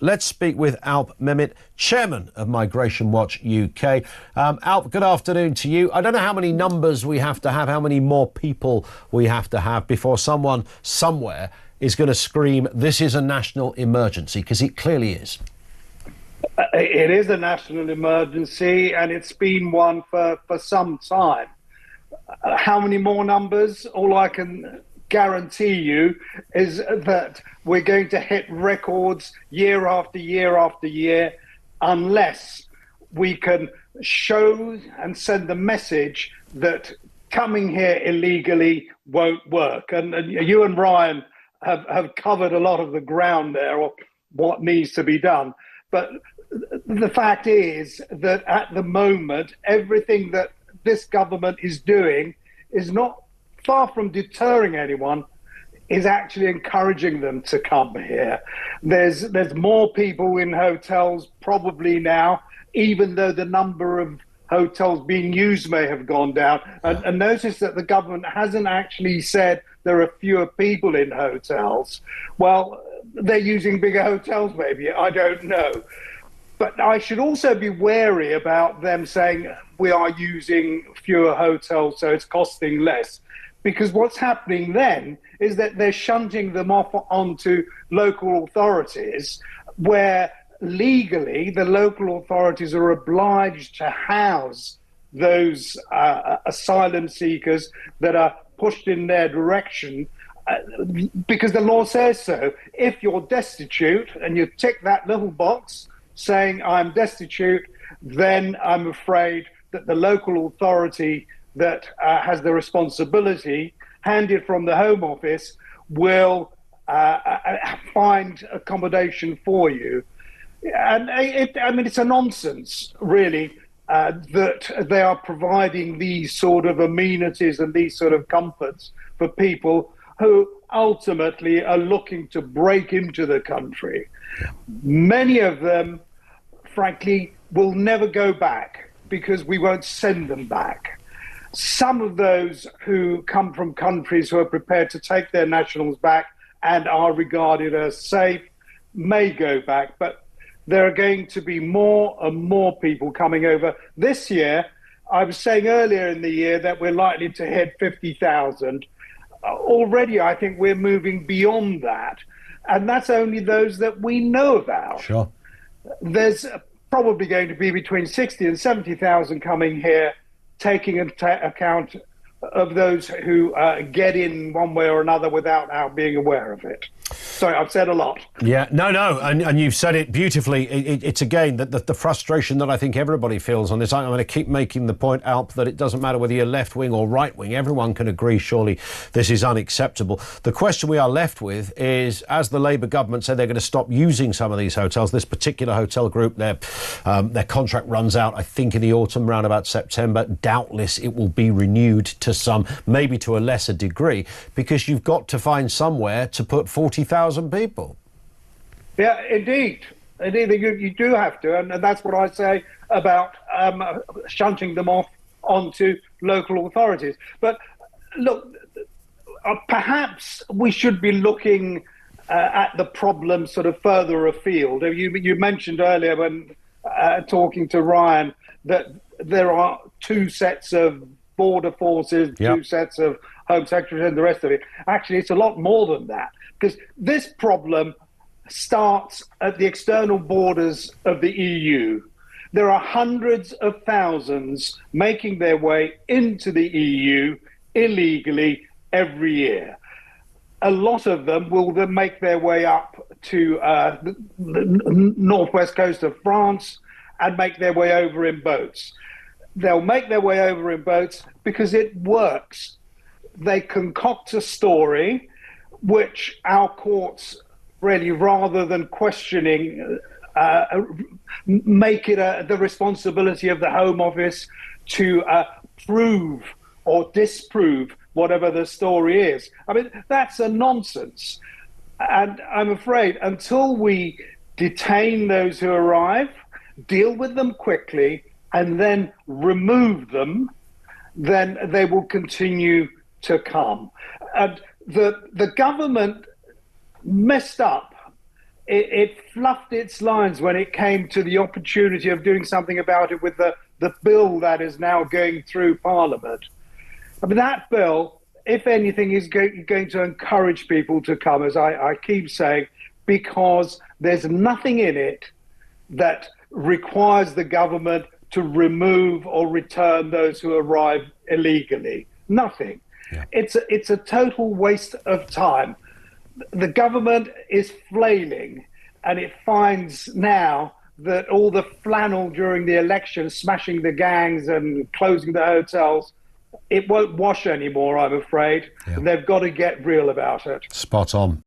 Let's speak with Alp Mehmet, Chairman of Migration Watch UK. Alp, good afternoon to you. I don't know how many numbers we have to have, how many more people we have to have before someone somewhere is going to scream, this is a national emergency, because it clearly is. It is a national emergency, and it's been one for some time. How many more numbers? All I can guarantee you is that we're going to hit records year after year after year unless we can show and send the message that coming here illegally won't work. And you and Ryan have covered a lot of the ground there, or what needs to be done. But the fact is that at the moment, everything that this government is doing is not far from deterring anyone, is actually encouraging them to come here. There's more people in hotels probably now, even though the number of hotels being used may have gone down. And notice that the government hasn't actually said there are fewer people in hotels. Well, they're using bigger hotels maybe, I don't know. But I should also be wary about them saying we are using fewer hotels, so it's costing less. Because what's happening then is that they're shunting them off onto local authorities, where legally the local authorities are obliged to house those asylum seekers that are pushed in their direction, because the law says so. If you're destitute and you tick that little box saying I'm destitute, then I'm afraid that the local authority that has the responsibility handed from the Home Office will find accommodation for you. And it's a nonsense, really, that they are providing these sort of amenities and these sort of comforts for people who ultimately are looking to break into the country. Many of them, frankly, will never go back because we won't send them back. Some of those who come from countries who are prepared to take their nationals back and are regarded as safe may go back, but there are going to be more and more people coming over. This year, I was saying earlier in the year that we're likely to hit 50,000. Already, I think we're moving beyond that. And that's only those that we know about. Sure. There's probably going to be between 60 and 70,000 coming here, taking into account of those who get in one way or another without our being aware of it. Sorry, I've said a lot. Yeah, no, and you've said it beautifully. It's again the frustration that I think everybody feels on this. I'm going to keep making the point, Alp, that it doesn't matter whether you're left wing or right wing. Everyone can agree, surely, this is unacceptable. The question we are left with is, as the Labour government said they're going to stop using some of these hotels, this particular hotel group, their contract runs out, I think, in the autumn, around about September. Doubtless it will be renewed to some, maybe to a lesser degree, because you've got to find somewhere to put 40,000 people. Yeah, indeed. You do have to, and that's what I say about shunting them off onto local authorities. But look, perhaps we should be looking at the problem sort of further afield. You mentioned earlier when talking to Ryan that there are two sets of border forces, two sets of Home Secretaries and the rest of it. Actually, it's a lot more than that, because this problem starts at the external borders of the EU. There are hundreds of thousands making their way into the EU illegally every year. A lot of them will then make their way up to the northwest coast of France and make their way over in boats. They'll make their way over in boats because it works. They concoct a story which our courts, really, rather than questioning, make it the responsibility of the Home Office to prove or disprove whatever the story is. I mean, that's a nonsense. And I'm afraid until we detain those who arrive, deal with them quickly, and then remove them, then they will continue to come. And the government messed up it fluffed its lines when it came to the opportunity of doing something about it with the bill that is now going through Parliament. I mean, that bill, if anything, is going to encourage people to come, as I keep saying, because there's nothing in it that requires the government to remove or return those who arrive illegally. Nothing. Yeah. It's a total waste of time. The government is flailing, and it finds now that all the flannel during the election, smashing the gangs and closing the hotels, it won't wash anymore, I'm afraid. Yeah. They've got to get real about it. Spot on.